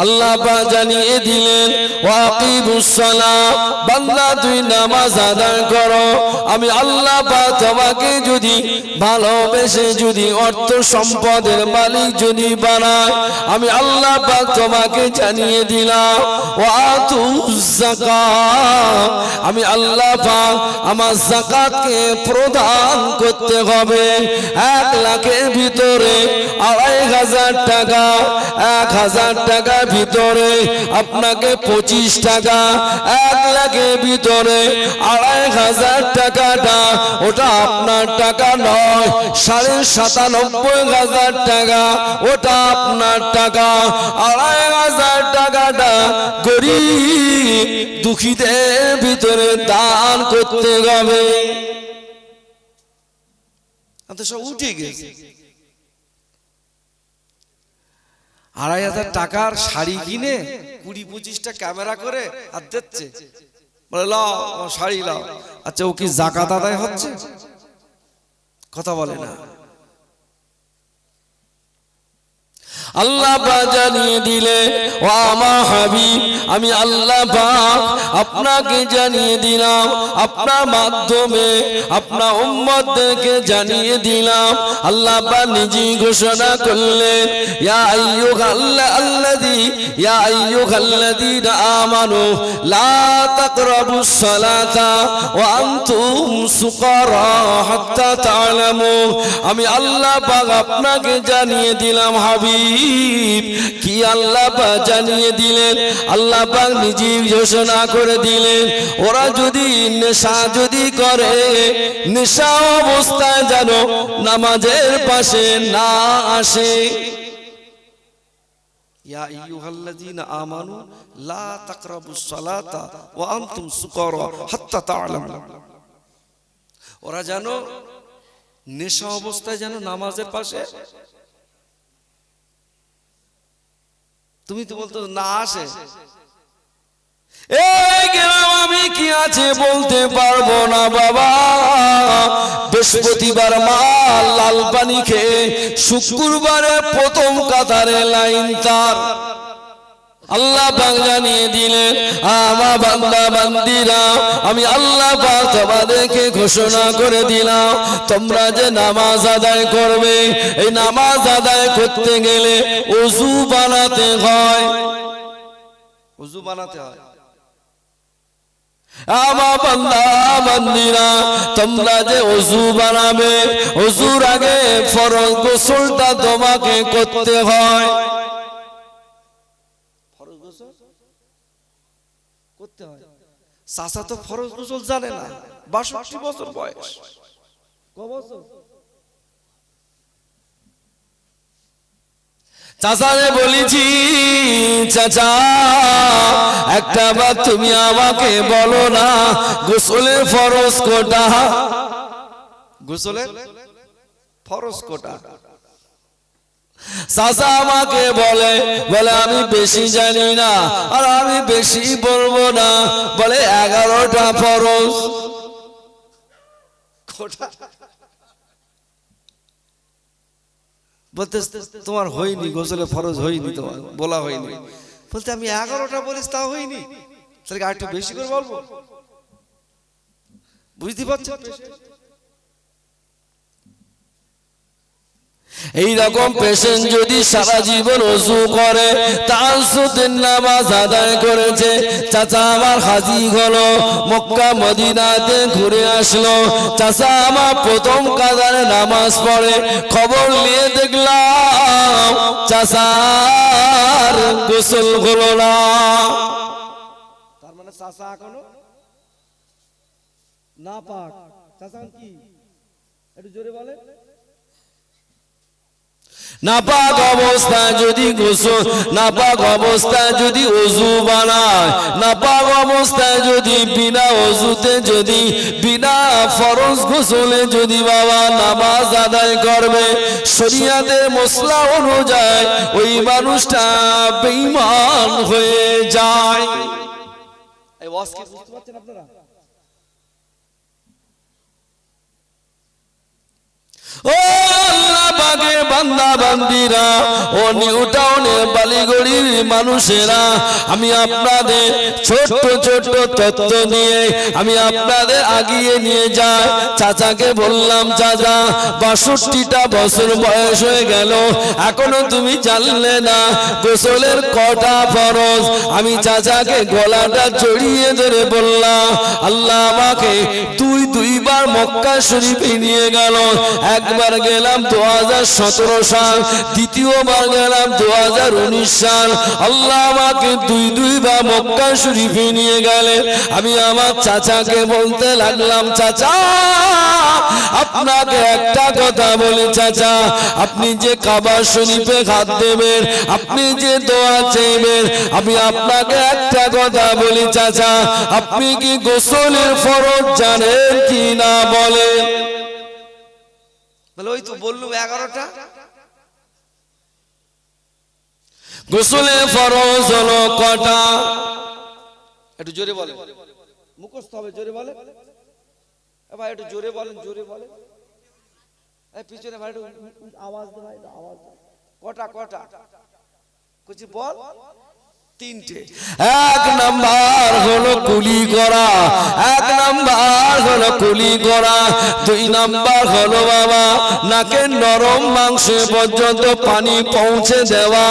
আল্লাহ পাক জানিয়ে দিলেন ওয়াকিমুস সালাহ, বান্দা তুই নামাজ আদায় করো। আমি আল্লাহ পাক তোমাকে যদি ভালোবেসে যদি অর্থ সম্পদের মালিক যদি বানায়, আমি আল্লাহ পাক তোমাকে জানিয়ে দিলাম ওয়াতুজ যাকাত, আমি আল্লাহ পাক আমার যাকাতকে প্রদান করতে হবে। 1 লাখের ভিতরে 2500 টাকা, 1000 টাকার ভিতরে আপনাকে 25 টাকা, 1 লাখের ভিতরে 2500 টাকাটা ওটা আপনার টাকা নয়, 97,500 টাকা ওটা আপনার টাকা। 2500 টাকাটা গরিব দুঃখীদের ভিতরে দান করতে হবে। সব উঠে গেছে। 2500 টাকার শাড়ি কিনে 20-25টা ক্যামেরা করে আর দিচ্ছে, বলে লাও শাড়ি লাও। আচ্ছা ও কি যাকাত আদায় হচ্ছে? কথা বলে না। আল্লাহ পাক জানিয়ে দিলে ও আমার হাবিব, আমি আল্লাহ পাক আপনাকে জানিয়ে দিলাম, আপনার মাধ্যমে আপনার উম্মতদেরকে জানিয়ে দিলাম। আল্লাহ পাক নিজেই ঘোষণা করলেন ইয়া আইয়ুহাল্লাযীনা আমানু লা তাকরাবুস সালাতা ওয়া আনতুম সুকারা হাত্তা তা'লামু। আমি আল্লাহ পাক আপনাকে জানিয়ে দিলাম হাবিব। কি আল্লাহ পাক জানিয়ে দিলেন? আল্লাহ পাক নিজেই ঘোষণা করে দিলেন ওরা যদি নেশা যদি করে, নেশা অবস্থায় যেন নামাজের পাশে না আসে। ইয়া আইয়ুহাল্লাযীনা আমানু লা তাকরাবুস সালাতা ওয়া আনতুম সুকারা হাত্তা তা'লামু। ওরা যেন নেশা অবস্থায় যেন নামাজের পাশে, তুমি তো বলতো না আসে। এই গ্রাম আমি কি আছে বলতে পারবো না বাবা। বৃহস্পতিবার মাল লাল পানি খেয়ে শুক্রবারে প্রথম কাতারে লাইন তার। আল্লাহ পাক জানিয়ে দিলেন আমার বান্দা বান্দিরা, আমি আল্লাহ পাক তোমাদেরকে ঘোষণা করে দিলাম তোমরা যে নামাজ আদায় করবে, এই নামাজ আদায় করতে গেলে ওযু বানাতে হয়। ওযু বানাতে হয়। আমার বান্দা বান্দিরা, তোমরা যে ওযু বানাবে, ওযুর আগে ফরজ গোসলটা তোমাকে করতে হয়। করতে হয়। চাচা তো ফরজ গোসল জানে না, 62 বছর বয়স। ক বছর? চাচারে বলেছি চাচা একটা বার তুমি আমাকে বলো না গোসলের ফরজ কোটা? গোসলের ফরজ কোটা? চাচা আমাকে বলে আমি বেশি জানি না আর আমি বেশি বলবো না, বলে 11টা ফরজ। বলতে তোমার হয়নি গোসলে ফরজ হয়নি, তোমার বলা হয়নি। বলতে আমি 11টা বলিস তা হয়নি, তাহলে আর একটু বেশি করে বলবো। বুঝতে পারছেন? এই রকম পেশেন্ট যদি সারা জীবন ওযু করে, তাহাজ্জুদের নামাজ আদায় করেছে, চাচা আমার হাজী হলো, মক্কা মদিনাতে ঘুরে আসলো, চাচা আমার প্রথম কাতারে নামাজ পড়ে, খবর নিয়ে দেখলাম চাচার গোসল হলো না। তার মানে চাচা এখনো নাপাক। চাচা কি একটু জোরে বলে? নাপাক অবস্থায় যদি গোসল, নাপাক অবস্থায় যদি ওযু বানায়, নাপাক অবস্থায় যদি বিনা ওযুতে যদি বিনা ফরজ গোসলে যদি বাবা নামাজ আদায় করবে, শরীয়তের মসলা অনুযায়ী ওই মানুষটা বেঈমান হয়ে যায়। এই ওয়াজ কি বুঝতে পারছেন আপনারা? ও আল্লাহ পাকের বান্দা বান্দিরা, ও নিউ টাউনের বালিগড়ির মানুষেরা, আমি আপনাদের ছোট্ট ছোট্ট তত্ত্ব নিয়ে আমি আপনাদের আগিয়ে নিয়ে যাই। চাচাকে বললাম, চাচা ৬২টা বছর বয়স হয়ে গেল, এখনো তুমি জানলে না গোসলের কটা ফরজ। আমি চাচাকে গলাটা জড়িয়ে ধরে বললাম, আল্লাহ আমাকে দুইবার মক্কা শরীফে নিয়ে গেল। একবার গেলাম 2017 সাল, দ্বিতীয়বার গেলাম 2019 সাল। আল্লাহ আমাকে দুইবার মক্কা শরীফে নিয়ে গেলেন। আমি আমার চাচাকে বলতে লাগলাম, চাচা আপনাকে একটা কথা বলি চাচা, আপনি যে কাবা শরীফে হাত দেবেন, আপনি যে দোয়া চাইবেন, আমি আপনাকে একটা কথা বলি চাচা, আপনি কি গোসলের ফরজ জানেন কি না বলেন? বলে ওই তো বললুম 11টা। গোসলের ফরজ হলো কটা? একটু জোরে বলে, মুখস্থ হবে, জোরে বলে ভাই, একটু জোরে বলেন, জোরে বলে। পিছনে ভাই একটু আওয়াজ দে ভাই, আওয়াজ। কটা কটা কিছু বল? 3টে। এক নাম্বার হলো কুলি করা, এক নাম্বার হলো কুলি করা। 2 নাম্বার হলো বাবা নাকের নরম মাংস পর্যন্ত পানি পৌঁছে দেওয়া।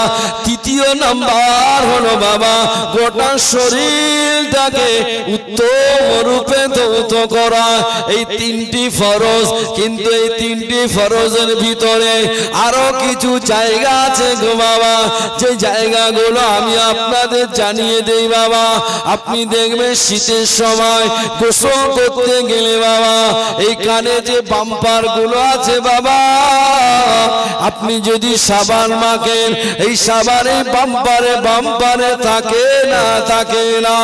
3য় নাম্বার হলো বাবা গোটা শরীরটাকে উত্তম রূপে ধৌত করা। এই 3টি ফরজ, কিন্তু এই 3টি ফরজের ভিতরে আরো কিছু জায়গা আছে গো বাবা, যে জায়গাগুলো আমি আপনাদের জানিয়ে দেই বাবা। আপনি দেখবেন শীতের সময় গোসল করতে গেলে বাবা এই কানে যে বাম্পার গুলো আছে বাবা, আপনি যদি সাবান মাখেন, এই সাবানে বাম্পারে থাকে না থাকে না?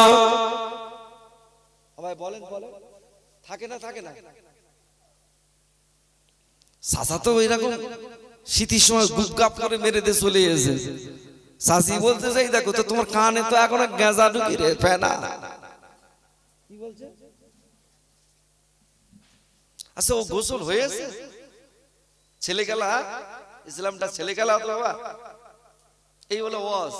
ভাই বলেন বলেন, থাকে না থাকে না? সাসা তো এরকম শীতের সময় গুপগাপ করে মেরে দিয়ে চলে এসে সাসি বলতে চাই, দেখো তো তোমার কানে তো এখন গেঁজা ঢুকি রে ফেনা। কি বলছে? আচ্ছা ও গোসল হয়েছে? ছেলে খেলা, ইসলামটা ছেলে খেলা তো বাবা। এই হলো ওয়াজ।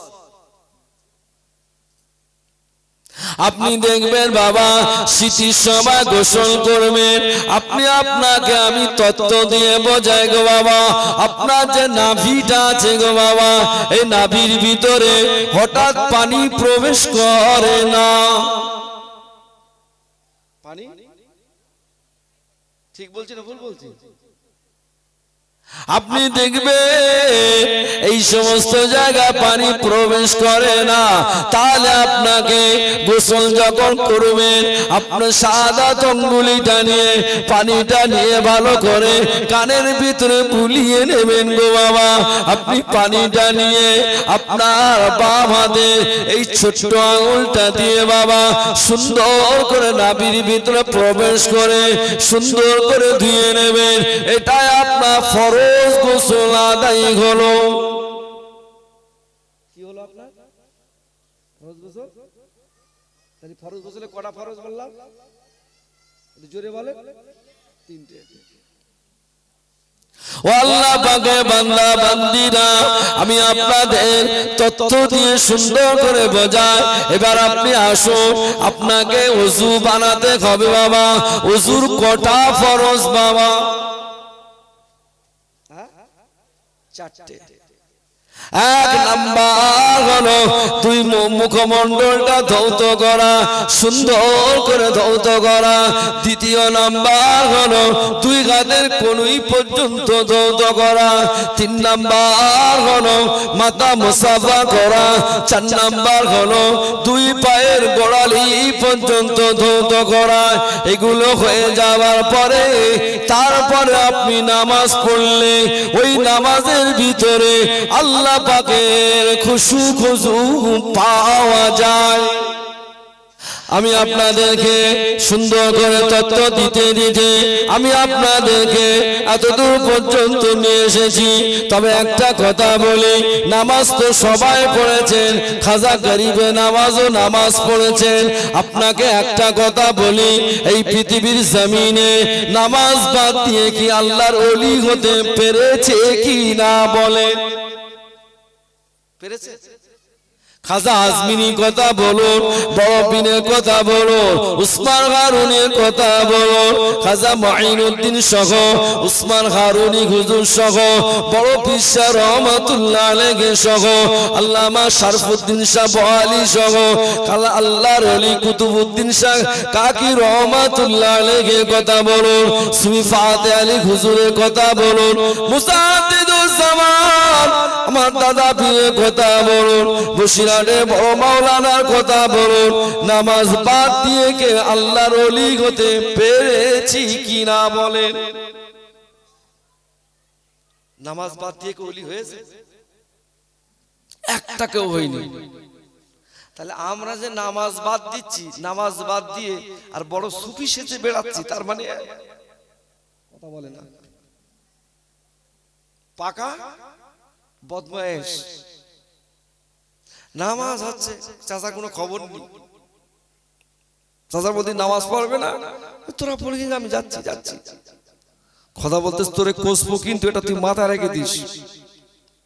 আপনি দেখবেন বাবা শীতের সময় গোসল করবেন, আপনি আপনাকে আমি তত্ত্ব দিয়ে বোঝাই গো বাবা। আপনার যে নাভিটা আছে গো বাবা, এই নাভির ভিতরে হঠাৎ পানি প্রবেশ করে না। পানি ঠিক বলছি না ভুল বলছি? আপনি দেখবেন এই সমস্ত জায়গায় পানি প্রবেশ করে না, তাহলে আপনাকে গোসল যখন করবেন আপনার সাদা আঙ্গুলিটা নিয়ে পানিটা নিয়ে ভালো করে কানের ভিতরে বুলিয়ে নেবেন গো বাবা। আপনি পানিটা নিয়ে আপনার বাম হাতে এই ছোট্ট আঙুলটা দিয়ে বাবা সুন্দর করে নাভির ভিতরে প্রবেশ করে সুন্দর করে ধুয়ে নেবেন। এটাই আপনার ফরজ গোসল আদায় হলো। কি হলো আপনার ফরজ গোসল? তাহলে ফরজ গোসলে কটা ফরজ বললাম? জোরে বলে 3টে। ও আল্লাহ পাকের বান্দা বান্দিরা, আমি আপনাদের তথ্য দিয়ে সুন্দর করে বোঝাই। এবার আপনি আসুন, আপনাকে ওযু বানাতে হবে বাবা। ওযুর কটা ফরজ বাবা? 4টে। 1 নাম্বার হলো দুই মুখমণ্ডলটা ধৌত করা, সুন্দর করে ধৌত করা। 2য় নাম্বার হলো 2 হাতের কনুই পর্যন্ত ধৌত করা। 3 নাম্বার হলো মাথা মুসাফা করা। 4 নাম্বার হলো 2 পায়ের গোড়ালি পর্যন্ত ধৌত করা। এগুলো হয়ে যাওয়ার পরে তারপরে আপনি নামাজ পড়লে ওই নামাজের ভিতরে আল্লাহ পাকের খুশু পাওয়া যায়। আমি আপনাদেরকে সুন্দর করে তত্ত্ব দিতে দিতে আমি আপনাদেরকে এতদূর পর্যন্ত নিয়ে এসেছি। তবে একটা কথা বলি, নামাজ তো সবাই পড়েছেন, খাজা গরিবে নামাজও নামাজ পড়েছেন। আপনাকে একটা কথা বলি, এই পৃথিবীর জমিনে নামাজ বাদ দিয়ে কি আল্লাহর ওলি হতে পেরেছে কি না বলেন? পেরেছে? খাজা আজমিনী কথা বলো, বড় পীরের কথা বলো, উসমান হারুনের কথা বলো, খাজা মুঈনুদ্দিন সহ উসমান হারুনি হুজুর সহ বড় পীর শাহ রহমাতুল্লাহ আলাইহি সহ আল্লামা শরফুদ্দিন শাহ বয়ালি সহ খালা আল্লাহর ওলি কুতুবউদ্দিন শাহ কাকি রহমাতুল্লাহ আলাইহি কথা বলুন, সুফি ফাতে আলী হুজুরের কথা বলুন, মুসাদ্দিদুজ জামান আমার দাদা পীরের কথা বলুন, বসিরাটে বড় মাওলানার কথা বলুন। নামাজ বাদ দিয়ে কে আল্লাহর ওলি হতে পেরেছি কিনা বলেন? নামাজ বাদ দিয়ে কে ওলি হয়েছে? একটা কেউ হয়নি। তাহলে আমরা যে নামাজ বাদ দিচ্ছি, নামাজ বাদ দিয়ে আর বড় সুফি সেজে বেড়াচ্ছি, তার মানে কথা বলে না, পাকা বদমায়েশ। নামাজ হচ্ছে চাচা কোনো খবর নেই, চাচা বলতে নামাজ পড়বে না, তোরা পড়ে গিয়ে আমি যাচ্ছি যাচ্ছি কথা বলতে তোরে কষবো, কিন্তু এটা তুই মাথা রেখে দিস,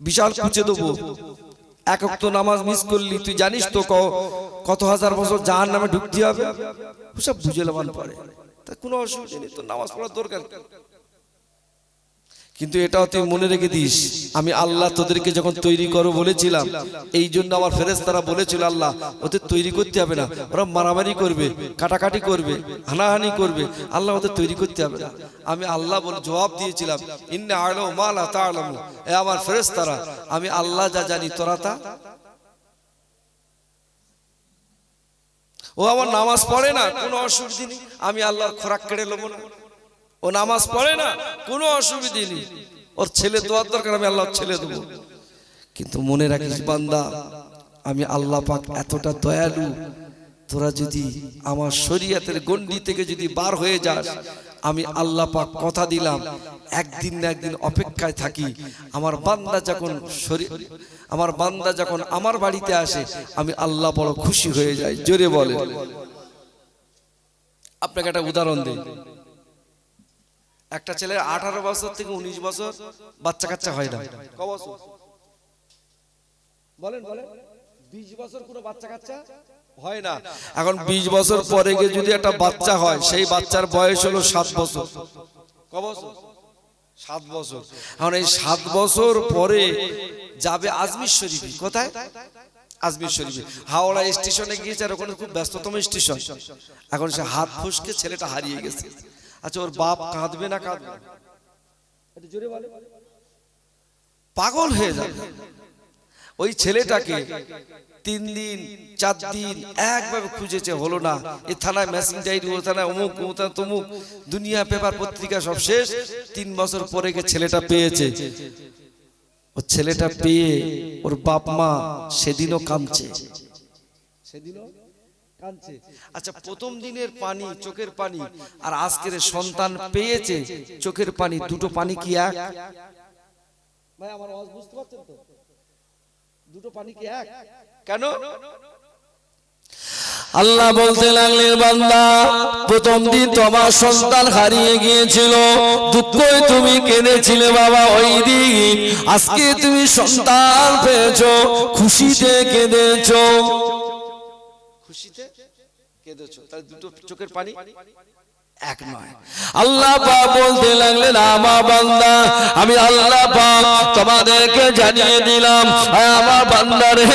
বিশাল কুচে দেবো। এক ওয়াক্ত নামাজ মিস করলি তুই জানিস তো কত হাজার বছর জাহান্নামে ঢুকতে হবে। সব বুঝে লেমান পড়ে, তা কোনো অসুবিধা নেই, তোর নামাজ পড়ার দরকার। কিন্তু এটাও তুই মনে রেখে দিস, আমি আল্লাহ তোদেরকে যখন তৈরি করো বলেছিলাম, এই জন্য আমার ফেরেশতারা বলেছিল আল্লাহ ওদের তৈরি করতে হবে না, ওরা মারামারি করবে, কাটাকাটি করবে, হানাহানি করবে, আল্লাহ ওদের তৈরি করতে হবে না। আমি আল্লাহ বলে জবাব দিয়েছিলাম, ইন্না আ'লামু মা লা তা'লামু, এ আমার ফেরেশতারা আমি আল্লাহ যা জানি তোরা তা। ও আমার নামাজ পড়ে না, কোনো অসুবিধা নেই, আমি আল্লাহর খোরাক কেড়ে নেবো না। ও নামাজ পড়ে না, কোনো অসুবিধা নেই, ওর ছেলে দোয়ার দরকার, আমি আল্লাহর ছেলে দেবো। কিন্তু মনে রাখিস বান্দা, আমি আল্লাহ পাক এতটা দয়ালু, তোরা যদি আমার শরীয়তের গণ্ডি থেকে যদি বার হয়ে যাস, আমি আল্লাহ পাক কথা দিলাম একদিন না একদিন অপেক্ষায় থাকি। আমার বান্দা যখন আমার বাড়িতে আসে, আমি আল্লাহ বড় খুশি হয়ে যাই। জোরে বলে। আপনাকে একটা উদাহরণ দিই, একটা ছেলের 18 বছর থেকে 19 বছর বাচ্চা কাচ্চা হয় না, ক বছর বলেন বলেন? 20 বছর কোনো বাচ্চা কাচ্চা হয় না। এখন 20 বছর পরে গিয়ে যদি একটা বাচ্চা হয়, সেই বাচ্চার বয়স হলো 7 বছর। ক বছর? 7 বছর। এখন এই 7 বছর পরে যাবে আজমির শরীফে। কোথায়? আজমির শরীফে। হাওড়া স্টেশনে গিয়েছে, আর ওখানে খুব ব্যস্ততম স্টেশন। এখন সে হাত ফসকে ছেলেটা হারিয়ে গেছে। আচ্ছা, ওর বাপ কাঁদবে না কাঁদবে? একটু জোরে বলে। পাগল হয়ে যাবে। ওই ছেলেটাকে 3 দিন 4 দিন একভাবে খুঁজেছে, হলো না। এই থানায় মেসেঞ্জার ডায়েরি, ও থানায় অমুক, ও থানায় তমুক, দুনিয়া পেপার পত্রিকা সব শেষ। 3 বছর পরে গিয়ে ছেলেটা পেয়েছে। ও ছেলেটা পেয়ে ওর বাপ মা সেদিনও কাঁদছে, সেদিনও কাঁদছে। আচ্ছা, প্রথম দিনের পানি, চোখের পানি, আর আজকের সন্তান পেয়েছে চোখের পানি, দুটো পানি কি এক? ভাই আমার আওয়াজ বুঝতে পারছেন তো? দুটো পানি কি এক? কেন? আল্লাহ বলতে লাগলেন, বান্দা প্রথম দিন তোমার সন্তান হারিয়ে গিয়েছিল, দুঃখই তুমি কেঁদেছিলে বাবা ওই দিন। আজকে তুমি সন্তান পেয়েছো, খুশিতে কেঁদেছো, খুশিতে কেঁদেছো। তাহলে দুটো চোখের পানি এক নয়। আল্লাহ পাক বলতে লাগলেন, আমার বান্দা আমি আল্লাহ পাক তোমাদেরকে জানিয়ে দিলাম, আমার বান্দারে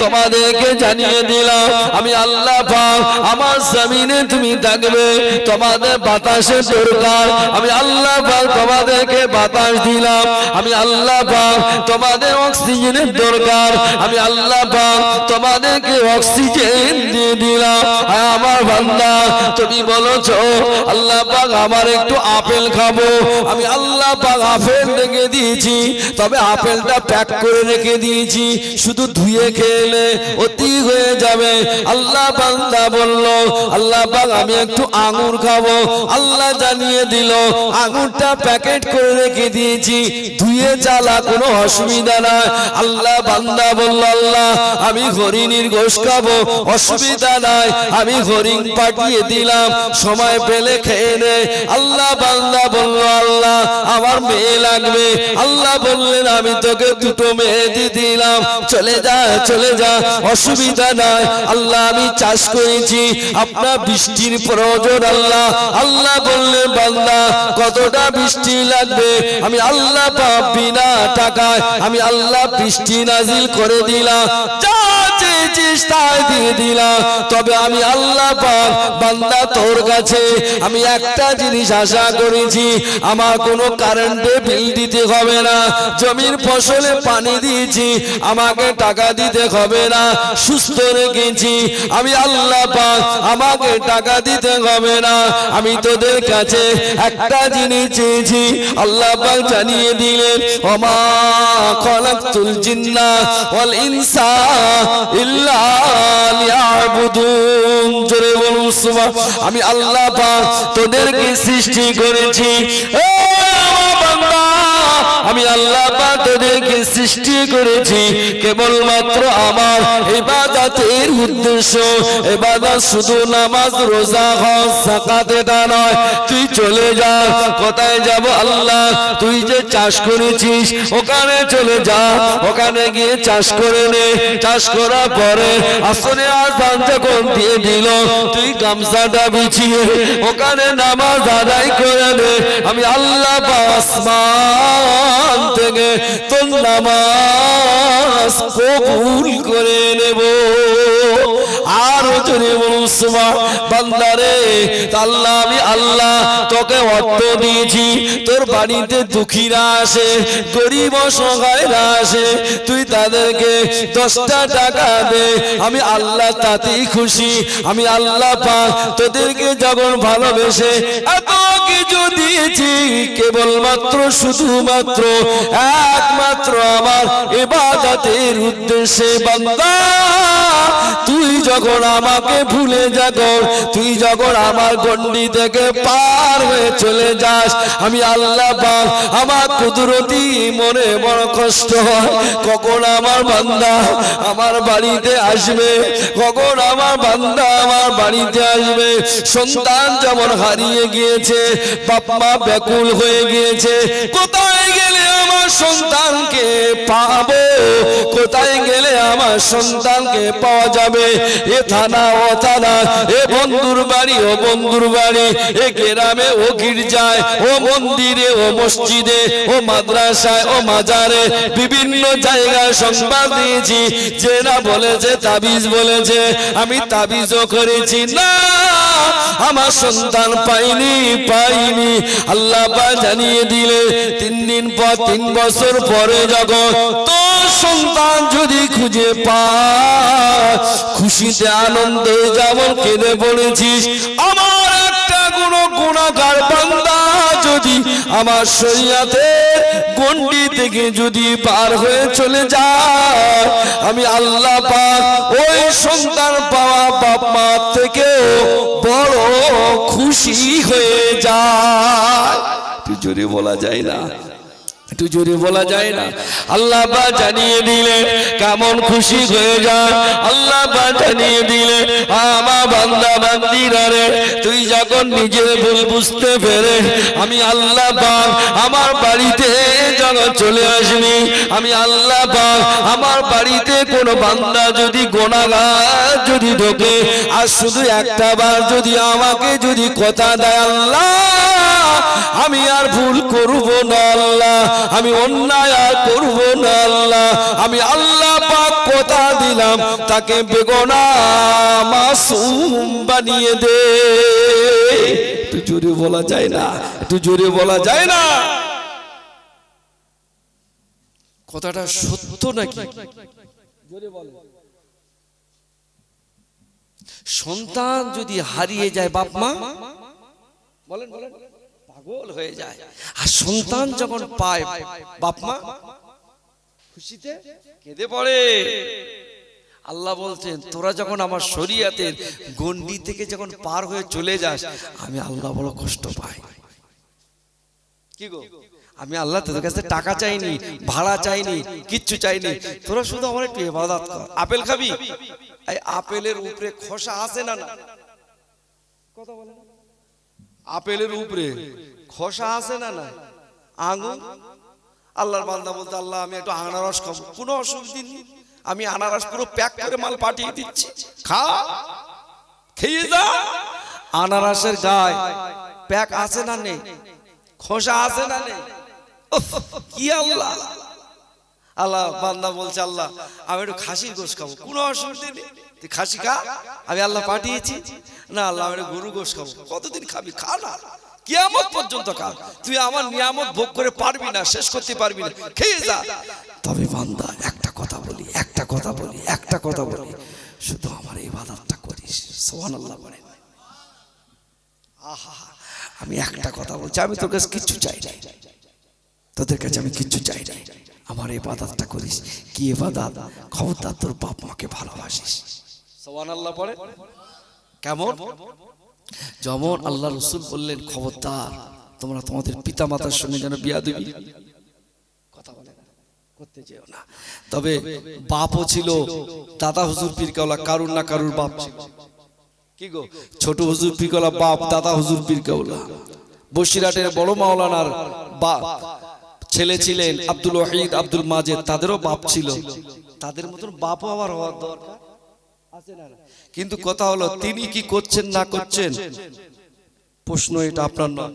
তোমাদেরকে জানিয়ে দিলাম, আমি আল্লাহ পাক আমার জমিনে তুমি থাকবে, তোমাদের বাতাসের দরকার, আমি আল্লাহ পাক তোমাদেরকে বাতাস দিলাম, আমি আল্লাহ পাক তোমাদের অক্সিজেনের দরকার, আমি আল্লাহ পাক তোমাদেরকে অক্সিজেন দিয়ে দিলাম। আমার বান্দা তুমি বলেছো আল্লাহ পাক আমার একটু আপেল খাবো, আমি আল্লাহ পাক আপেল রেখে দিয়েছি, তবে আপেলটা প্যাক করে রেখে দিয়েছি, শুধু ধুয়ে খেলে অতি হয়ে যাবে। আল্লাহ বান্দা বলল, আল্লাহ পাক আমি একটু আঙ্গুর খাবো। আল্লাহ জানিয়ে দিল আঙ্গুরটা প্যাকেট করে রেখে দিয়েছি, ধুয়ে চালা, কোনো অসুবিধা নাই। আল্লাহ বান্দা বলল, আল্লাহ আমি হরিণীর গোশত খাবো, অসুবিধা নাই, আমি হরিণ পাঠিয়ে দিলাম, সময় পেলে খেয়ে নে। আল্লাহ বান্দা বলল, আল্লাহ আমার মেয়ে লাগবে। আল্লাহ বললেন আমি তোকে দুটো মেয়ে দিয়ে দিলাম, চলে যা চলে যা, অসুবিধা নাই। আল্লাহ আমি চাষ করেছি, আপনার বৃষ্টির প্রয়োজন। আল্লাহ আল্লাহ বললেন বান্দা কতটা বৃষ্টি লাগবে, আমি আল্লাহ পাক বিনা টাকায় আমি আল্লাহ বৃষ্টি নাজিল করে দিলাম, যা চেয়েছিস তাই দিয়ে দিলাম। তবে আমি আল্লাহ পাক বান্দা তোর কাছে আমি একটা জিনিস আশা করেছি, আমার কোনো কারেন্টে বিল দিতে হবে না, জমির ফসলে পানি দিয়েছি আমাকে টাকা দিতে হবে না, সুস্থ রেখেছি আমি আল্লাহ পাক আমাকে টাকা দিতে হবে না। আমি তোদের কাছে একটা জিনিস চেয়েছি, আল্লাহ পাক জানিয়ে দিলেন ওমা খলাকতুল জিন্না ওয়াল ইনসা ইল্লা লিয়াবুদুন। জোরে বলুন সুবহান। আমি আল্লাহ পাক তোদেরকে সৃষ্টি করেছি, আমি আল্লাহ পাক তোদেরকে সৃষ্টি করেছি কেবলমাত্র আমার ইবাদতের উদ্দেশ্য। ইবাদত শুধু নামাজ রোজা হজ যাকাত এটা নয়। তুই চলে যা, কোথায় যাব আল্লাহ, তুই যে চাষ করেছিস ওখানে চলে যা, ওখানে গিয়ে চাষ করে নে। চাষ করার পরে আসরে আযান যখন দিয়ে দিল, তুই গামছাটা বিছিয়ে ওখানে নামাজ আদায় করে নে। আমি আল্লাহ পাক আসমান থেকে তোর নামাজ কবুল করে নেব। আর জোরে বলুন সুবহান। বান্দারে আল্লাহ আমি আল্লাহ তোকে অর্থ দিয়েছি, তোর বাড়িতে দুঃখীরা আসে, গরিব অসহায়রা আসে, তুই তাদেরকে 10টা টাকা দে, আমি আল্লাহ তাতেই খুশি। আমি আল্লাহ পাক তোদেরকে যখন ভালোবেসে এত কিছু দিয়েছি কেবলমাত্র শুধুমাত্র একমাত্র আমার ইবাদতের উদ্দেশ্যে। বান্দা তুই যখন আমাকে ভুলে যাগর, তুই যখন আমার গণ্ডি থেকে পার হয়ে চলে যাস, আমি আল্লাহ পাক আমার কুদরতি মনে বড় কষ্ট হয়, কখন আমার বান্দা আমার বাড়িতে আসবে, কখন আমার বান্দা আমার বাড়িতে আসবে। সন্তান যেমন হারিয়ে গিয়েছে, বাপ মা ব্যাকুল হয়ে গিয়েছে, কোথায় গেলে আমার সন্তানকে পাবো, কোথায় গেলে আমার সন্তানকে পাওয়া যাবে। এ থানা ও থানা, এ বন্ধুর বাড়ি ও বন্ধুর বাড়ি, এ গ্রামে ও গির্জায়, ও মন্দিরে ও মসজিদে, ও মাদ্রাসায় ও মাজারে, বিভিন্ন জায়গায় সংবাদ দিয়েছি। যে না বলেছে তাবিজ বলেছে, আমি তাবিজও করেছি, না আমার সন্তান পাইনি পাইনি। আল্লাহ পাক জানিয়ে দিলে 3 দিন পর 3 বছর পরে যখন তোর সন্তান যদি খুঁজে পায়, খুশিতে আনন্দে যেমন কেঁদে পড়েছিস, আমার একটা কোনো গুনাহগার বান্দা যদি আমার শরীয়তের গণ্ডি থেকে যদি পার হয়ে চলে যায়, আমি আল্লাহ পাক ওই সন্তান পাওয়া বাপ মা থেকে বড় খুশি হয়ে যায়। তুই জোরে বলা যায় না, একটু জোরে বলা যায় না। আল্লাহ পাক জানিয়ে দিলে কেমন খুশি হয়ে যায়। আল্লাহ পাক জানিয়ে দিলে আমার বান্দা বান্দিরা রে, তুই যখন নিজের ভুল বুঝতে পেরে আমি আল্লাহ পাক আমার বাড়িতে যখন চলে আসবি, আমি আল্লাহ পাক আমার বাড়িতে কোনো বান্দা যদি গুনাহগার যদি ঢোকে, আর শুধু একটা বার যদি আমাকে যদি কথা দেয়, আল্লাহ আমি আর ভুল করব না, আল্লাহ আমি অন্যায় আর করব না, আল্লাহ আমি আল্লাহ পাক কথা দিলাম তাকে বেগুনাহ মাসুম বানিয়ে দে। একটু জোরে বলা যায় না, একটু জোরে বলা যায় না। কথাটা সত্য নাকি? জোরে বলে। সন্তান যদি হারিয়ে যায় বাপ মা, বলেন বলেন, পাগল হয়ে যায়। আর সন্তান যখন পায় বাপ মা খুশিতে কেঁদে পড়ে। আল্লাহ বলছেন তোরা যখন আমার শরীয়তের গণ্ডি থেকে যখন পার হয়ে চলে যাস আমি আল্লাহ বড় কষ্ট পাই। কি গো, আমি আল্লাহ তোদের কাছে টাকা চাইনি, ভাড়া চাইনি, কিচ্ছু চাইনি, তোরা শুধু আমার একটু ইবাদত কর। আপেল খাবি, এই আপেলের উপরে খোসা আছে না? না কথা বলে না, আপেলের উপরে খোসা আছে না? না আঙ্গুর। আল্লাহর বান্দা বলতে আল্লাহ আমি একটু আনারস খাবো, কোনো অসুবিধা নেই, আমি আনারস পুরো প্যাক করে মাল পাঠিয়ে দিচ্ছি, খা, খেয়ে যা। আনারসের গায়ে প্যাক আছে না নেই, খোসা আছে না নেই? কি আল্লাহ! আল্লাহ বান্দা বলছে আল্লাহ আমি একটু খাসির গোশত খাবো, কোনো অসুবিধা নেই, তুই খাসি খা, আমি আল্লাহ পাঠিয়েছি। না আল্লাহ আমি একটু গরু গোশত খাবো, কতদিন খাবি, খা না, কিয়ামত পর্যন্ত খা, তুই আমার নিয়ামত ভোগ করে পারবি না, শেষ করতে পারবি না, খেয়ে যা। তবে বান্দা একটা কথা বলি, একটা কথা বলি, একটা কথা বলি, শুধু আমার ইবাদতটা করিস। সুবহানাল্লাহ বলে। আহা, আমি একটা কথা বলছি, আমি তোর কাছে কিচ্ছু চাই না, তোদের কাছে আমি কিচ্ছু চাই না, আমার ইবাদতটা করিস। কি ইবাদত? খবরদার তোর বাপ মাকে ভালোবাসিস। সুবহানাল্লাহ পড়ে কেমন? যেমন আল্লাহ রাসূল বললেন খবরদার তোমরা তোমাদের পিতা মাতার সঙ্গে যেন বিয়াদবি কথা বলে না, করতে যেও না। তবে বাপও ছিল, দাদা হুজুর পীর কেওলা কারুর না কারুর বাপ ছিল। কি গো, ছোট হুজুর পীর কেওলা বাপ, দাদা হুজুর পীর কেওলা। বসিরহাটের বড় মাওলানার বাপ ছেলে ছিলেন আব্দুল ওয়াহিদ, আব্দুল মাজেদ, তাদেরও বাপ ছিল। তাদের মতন বাপও আবার হওয়ার দরকার আছে না? কিন্তু কথা হলো তিনি কি করছেন না করছেন, প্রশ্ন এটা আপনার নয়।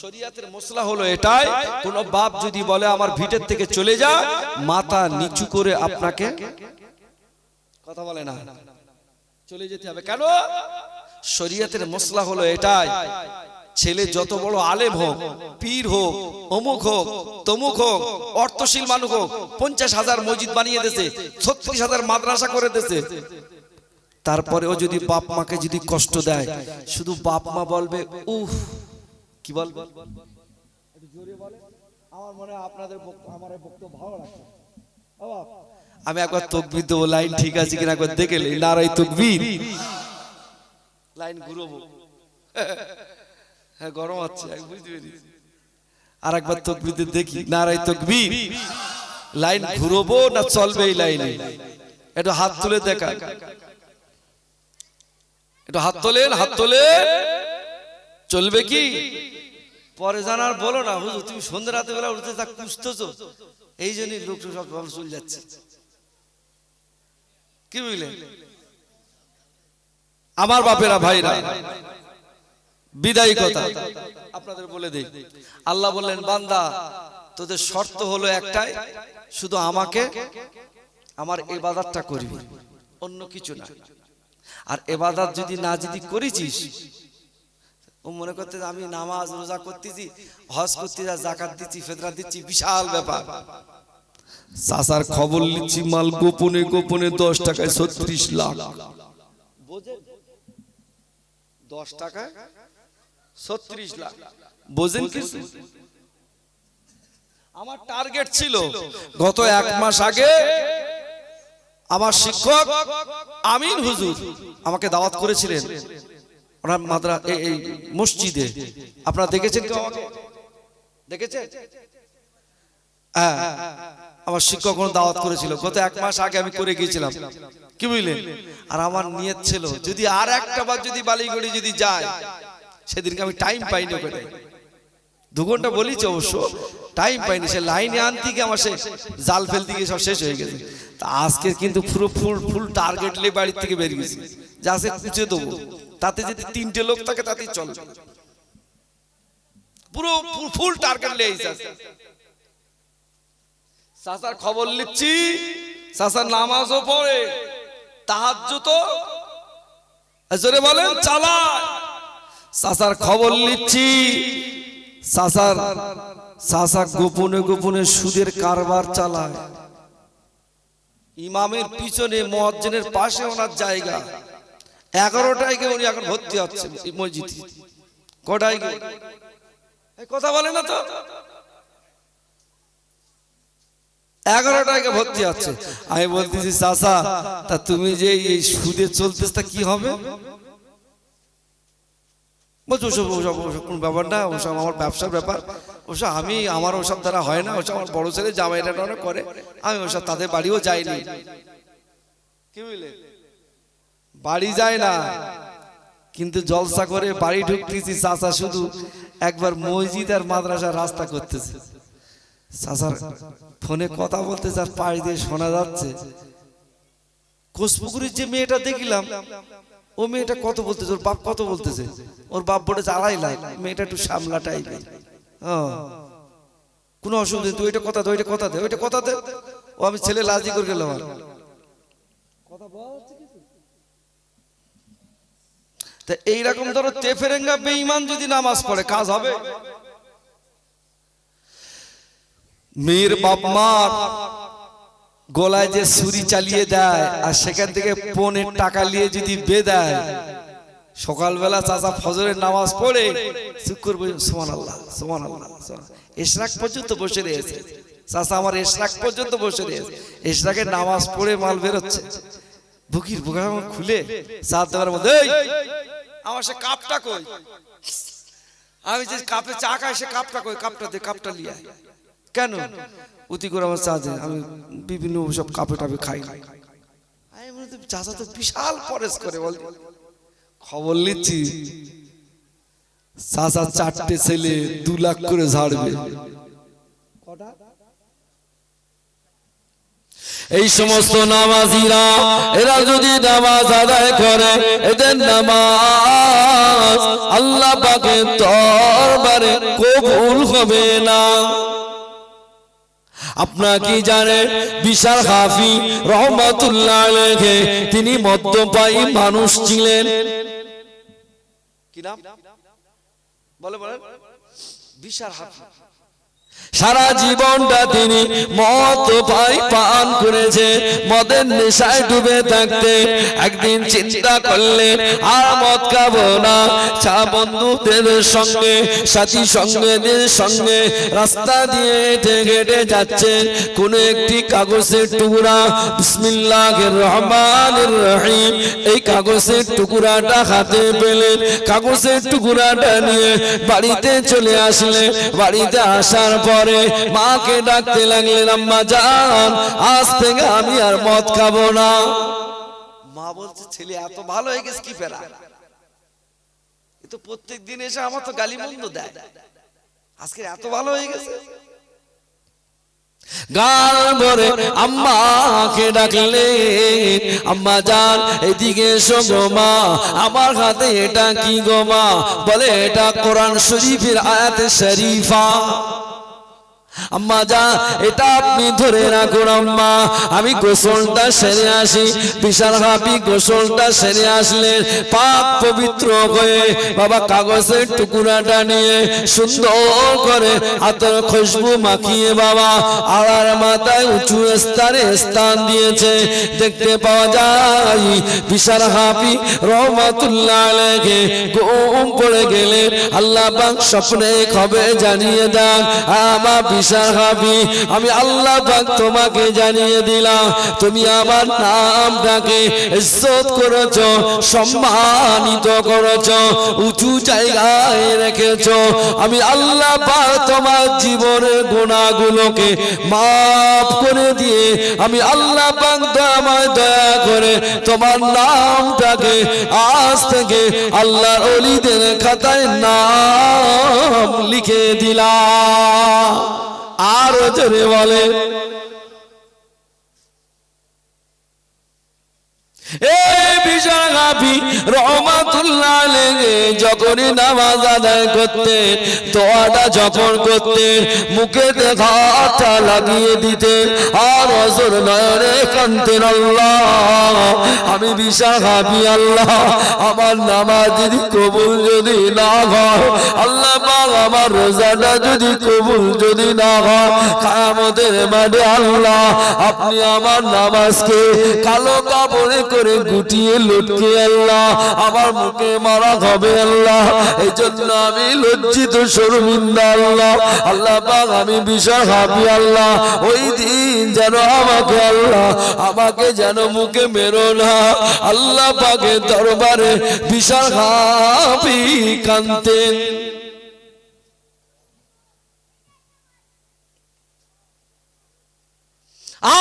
শরীয়তের মসলা হলো এটাই, কোন বাপ যদি বলে আমার ভিটের থেকে চলে যা, মাথা নিচু করে আপনাকে কথা বলে না, চলে যেতে হবে। কেন? শরীয়তের মসলা হলো এটাই, ছেলে যত বড় আলেম হোক, পীর হোক, অমুক হোক, তমুক হোক, অর্থশীল মানুষ হোক, 50,000 মসজিদ বানিয়ে দিয়েছে, 36,000 মাদ্রাসা করে দিয়েছে, তারপরেও যদি বাপ মাকে যদি কষ্ট দেয়, শুধু বাপ মা বলবে উফ, কি বলবে? একটু জোরে বলে, আমার মনে হয় আপনাদের আমার বক্তব্য ভালো লাগছে। আমি একবার তাকবীর দেবো, লাইন ঠিক আছে কিনা একবার দেখে নেই, নারায়ে তাকবীর, লাইন ঘুরবো, হ্যাঁ গরম হচ্ছে বুঝতে পেরেছি, আর একবার তাকবীর দেখি, নারায়ে তাকবীর, লাইন ঘুরবো না চলবে এই লাইনে? একটু হাত তুলে দেখা, একটু হাত তোলেন, হাত তোলে, চলবে কি? পরে জানার বলো না হুজুর তুমি সন্ধ্যা রাতে বেলা উঠতে থাক কুসতেছো, এই জন্যই লোক সব চলে যাচ্ছে। কি বুঝলেন আমার বাপেরা ভাইরা? বিদায়ী কথা আপনাদের বলে দেই, আল্লাহ বললেন বান্দা তোদের শর্ত হলো একটাই, শুধু আমাকে আমার ইবাদতটা করবি, অন্য কিছু না। আর ইবাদত যদি না যদি করেছিস, ও মনে করতে আমি নামাজ রোজা করতেছি, হজ করতেছি, যাকাত দিচ্ছি, ফিতরা দিচ্ছি, বিশাল ব্যাপার। চাচার খবর নিচ্ছি, মাল গোপনে গোপনে 10 টাকায় 36 লাখ, বোঝেন? 10 টাকায় 36 লাখ, বোঝেন কিছু? আমার টার্গেট ছিল গত 1 মাস আগে আমার শিক্ষক আমিন হুজুর আমাকে দাওয়াত করেছিলেন ওনার মাদ্রাসা এই মসজিদে, আপনারা দেখেছেন কেউ আমাকে? দেখেছেন? হ্যাঁ, আমার শিক্ষক কোন দাওয়াত করেছিল গত 1 মাস আগে, আমি করে গিয়েছিলাম। কি বুঝলেন? আর আমার নিয়ত ছিল যদি আর একটা বার যদি বালিগড়ি যদি যায়, সেদিনকে আমি টাইম পাইনি, ওখানে 2 ঘন্টা বলেছি অবশ্য, টাইম পাইনি, সে লাইনে আনতে গিয়ে আমার সে জাল ফেলতে গিয়ে সব শেষ হয়ে গেছে। তা আজকে কিন্তু পুরো ফুল টার্গেট নিয়ে বাড়ির থেকে বেরিয়ে গেছি, যা সে খুঁজে দেবো, তাতে যদি 3টে লোক থাকে তাতেই চলে, পুরো ফুল টার্গেট নিয়ে এসেছে। চাচার খবর নিচ্ছি, চাচার নামাজও পড়ে, তাহাজ্জুদও জোরে বলেন চালায়, চাচার খবর নিচ্ছি, চাচা গোপনে গোপনে সুদের কারবার চালায়, ইমামের পিছনে মুয়াজ্জিনের পাশে ওনার জায়গা, 11টায় গিয়ে উনি এখন ভর্তি হচ্ছে মসজিদে, কটায় গিয়ে কথা বলে না তো? 11 টাকা ভর্তি আছে। আমি বলতেছি চাচা তা তুমি যে এই সুদে চলতেছ তা কি হবে? বলছো ওসব ওসব ওসব কোন ব্যাপার না, ওসব আমার ব্যবসার ব্যাপার, ওসব আমি আমার ওসব দ্বারা হয় না, ওসব আমার বড় ছেলে জামাইটা করে, আমি ওসব তাদের বাড়িও যাইনি। কি বুঝলে, বাড়ি যায় না কিন্তু জলসা করে বাড়ি ঢুকতেছি। চাচা শুধু একবার মসজিদ আর মাদ্রাসার রাস্তা করতেছে, চাচার ফোনে কথা বলতেছে আর পাশ দিয়ে শোনা যাচ্ছে কোষপুকুরের যে মেয়েটা দেখলাম, ও মেয়েটা কত বলতেছে, ওর বাপ কত বলতেছে, ওর বাপ বলেছে 2.5 লাখ, মেয়েটা একটু সামলা টাইপের। কোনো অসুবিধা নেই, তুই ওইটা কথা দে, ওইটা কথা দে, ওইটা কথা দে। ও আমি ছেলে লাজি করে গেলাম। তা এইরকম ধরো তেফেরেঙ্গা বেঈমান যদি নামাজ পড়ে কাজ হবে? মেয়ের বাপ মার গলায় যে ছুরি চালিয়ে দেয় আর সেখান থেকে পনের টাকা নিয়ে যদি বেদায়, সকালবেলা চাচা ফজরের নামাজ পড়ে চুপ করবে, সুবহানাল্লাহ সুবহানাল্লাহ, ইশরাক পর্যন্ত বসে রয়েছে চাচা, আমার ইশরাক পর্যন্ত বসে রয়েছে, ইশরাকের নামাজ পড়ে মাল বেরোচ্ছে, বুকির বুকা খুলে চার দেওয়ার মধ্যে আমার সে কাপটা কই, আমি যে কাপে চা খাই সে কাপটা কই, কাপটা দে, কাপটা লিয়ে আয়। কেন? অতি করে আমার চা দে, আমি বিভিন্ন সব কাপে টাপে খাই। আমি বলি চাচা তো বিশাল পরেশ করে, বল খবর নিচ্ছি চাচা 4টে ছেলে 2 লাখ করে ঝাড়বে। এই সমস্ত নামাজিরা এরা যদি নামাজ আদায় করে, এদের নামাজ আল্লাহ পাকের দরবারে কবুল হবে না। আপনারা কি জানেন বিশাল হাফি রহমাতুল্লাহ আলাইহি তিনি মদ্যপায়ী মানুষ ছিলেন? কি নাম বলে বলেন? বিশাল হাফি। সারা জীবনটা তিনি মদ পান করেছে, মদের নেশায় ডুবে থাকতে একদিন চিন্তা করলেন আর মদ খাবো না। চা বন্ধুদের সঙ্গে সাথী সঙ্গীদের সঙ্গে রাস্তা দিয়ে হেঁটে হেঁটে যাচ্ছে, কোন একটি কাগজের টুকরা বিসমিল্লাহির রহমানির রহিম এই কাগজের টুকরাটা হাতে পেলেন, কাগজের টুকরাটা নিয়ে বাড়িতে চলে আসলেন। বাড়িতে আসার পরে মাকে ডাকতে লাগলেন, আম্মা জান আজ থেকে আমি আর মদ খাবো না। মা বলছে ছেলে এত ভালো হয়ে গেছে কি ফেরা, এ তো প্রত্যেক দিন এসে আমার তো গালি মন্দ দেয়, আজকে এত ভালো হয়ে গেছে। গাল ভরে আম্মাকে ডাকলেন, আম্মা জান এদিকে এসো গো মা, আমার হাতে এটা কি গো মা? বলে এটা কোরআন শরীফের আয়াতে শরীফা। আম্মা জান এটা আপনি ধরে রাখুন আম্মা, আমি গোসলটা সেরে আসি। বিশাল হাফি গোসলটা সেরে আসলেন, পাক পবিত্র হয়ে বাবা কাগজের টুকরাটা নিয়ে সুন্দর করে আতর খুশবু মাখিয়ে বাবা আড়ার মাথায় উঁচু স্থানে স্থান দিয়েছে। দেখতে পাওয়া যায় বিশাল হাফি রহমাতুল্লাহ আলাইহি ঘুম পড়ে গেলেন। আল্লাহ পাক স্বপ্নে খবর জানিয়ে দেন, আমার বিশাল হাফি আমি আল্লাহ পাক তোমাকে জানিয়ে দিলাম, তুমি আমার নামটাকে ইজ্জত করেছো, সম্মানিত করেছো, উঁচু জায়গায় রেখেছো। আমি আল্লাহ পাক তোমার জীবনের গুনাহগুলোকে মাফ করে দিয়ে আমি আল্লাহ পাক তোমায় দয়া করে তোমার নামটাকে আজ থেকে আল্লাহর ওলিদের খাতায় নাম লিখে দিলাম। আরো জোরে বলে বিশাল হাফি রহমাতুল্লাহ আলাইহি যখনই নামাজ আদায় করতেন, দোয়াটা যখন করতেন মুখেতে হাতটা লাগিয়ে দিতেন আর হযর নয়নে কাঁদতেন, আল্লাহ আমি বিশাল হাফি, আল্লাহ আমার নামাজ যদি কবুল যদি না হয়, আল্লাহ পাক আমার রোজাটা যদি কবুল যদি না হয়, কিয়ামতের মাঠে আল্লাহ আপনি আমার নামাজকে কালো কাপড়ে করে গুটিয়ে লটকে আল্লাহ আমার মুখে মারা হবে আল্লাহ, এই জন্য আমি লজ্জিত শর্মিন্দা আল্লাহ। আল্লাহ পাক আমি বিশাল হাবি আল্লাহ, ওই দিন যেন আমাকে আল্লাহ আমাকে যেন মুখে মেরো না আল্লাহ পাকের দরবারে বিশাল হাবি কান্তেন।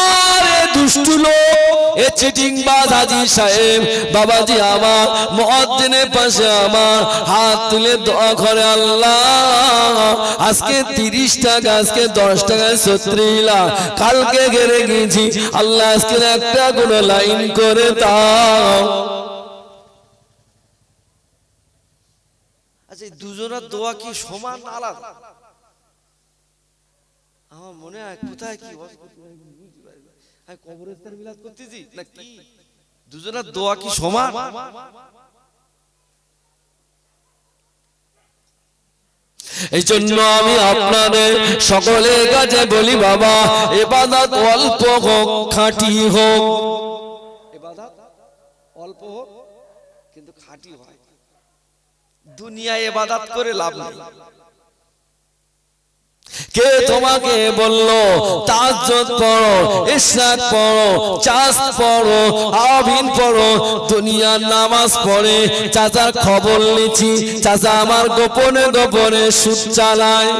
আরে দুষ্টু লোক, এ চিটিংবাজ হাজী সাহেব বাবাজি আমার মুয়াজ্জিনের পাশে আমার হাত তুলে দোয়া করে আল্লাহ আজকে 30 টাকা, আজকে 10 টাকায় 36 লাখ, কালকে ঘেরে গেছি আল্লাহ আজকে একটা কোনো লাইন করে দাও। আচ্ছা, দুজনের দোয়া কি সমান না আলাদা? আমার মনে হয় কোথায় কি আমি কবরস্থান মিলাদ করতেছি না কি? দুজনের দোয়া কি সমান? এই জন্য আমি আপনাদের সকলের কাছে বলি বাবা ইবাদত অল্প হোক খাঁটি হোক, ইবাদত অল্প হোক কিন্তু খাঁটি হয়। দুনিয়ায় ইবাদত করে লাভ নেই। কে তোমাকে বললো তাহাজ্জুদ পড়ো, ইশরাক পড়ো, চাষ পড়ো, আবিন পড়ো, দুনিয়ার নামাজ পড়ে চাচার খবর নিচ্ছি, চাচা আমার গোপনে গোপনে সুদ চালায়।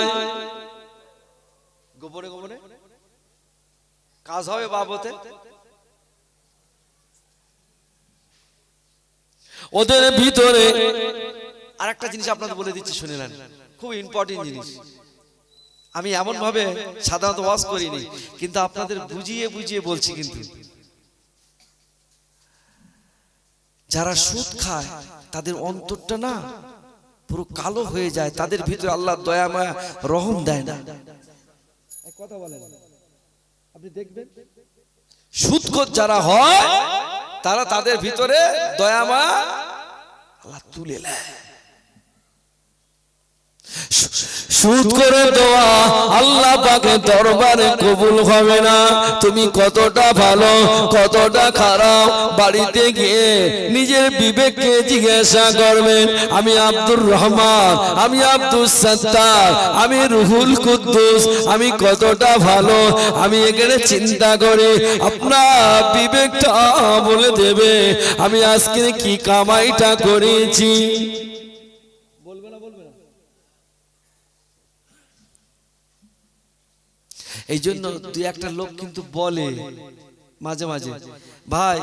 গোপনে গোপনে কাজ হবে বাবতে। ওদের ভিতরে আরেকটা জিনিস আপনাদের বলে দিচ্ছি, শুনে নেন, খুব ইম্পর্টেন্ট জিনিস। আমি এমন ভাবে সাধারণত ওয়াজ করিনি, কিন্তু আপনাদের বুঝিয়ে বুঝিয়ে বলছি। কিন্তু যারা সুদ খায় তাদের অন্তরটা না পুরো কালো হয়ে যায়, তাদের ভিতরে আল্লাহ দয়া মায়া রহম দেয় না। কথা বলেন, আপনি দেখবেন সুদখোর যারা হয় তারা তাদের ভিতরে দয়া মায়া আল্লাহ তুলে নেয়। সুদ করে দোয়া আল্লাহ পাকের দরবারে কবুল হবে না। তুমি কতটা ভালো কতটা খারাপ বাড়িতে গিয়ে নিজের বিবেককে জিজ্ঞাসা করবেন। আমি আব্দুর রহমান, আমি আব্দুল সত্তার, আমি রুহুল কুদ্দুস, আমি কতটা ভালো আমি এখানে চিন্তা করি। আপনার বিবেকটা বলে দেবে আমি আজকে কি কামাইটা করেছি। এই জন্য দুই একটা লোক কিন্তু বলে মাঝে মাঝে, ভাই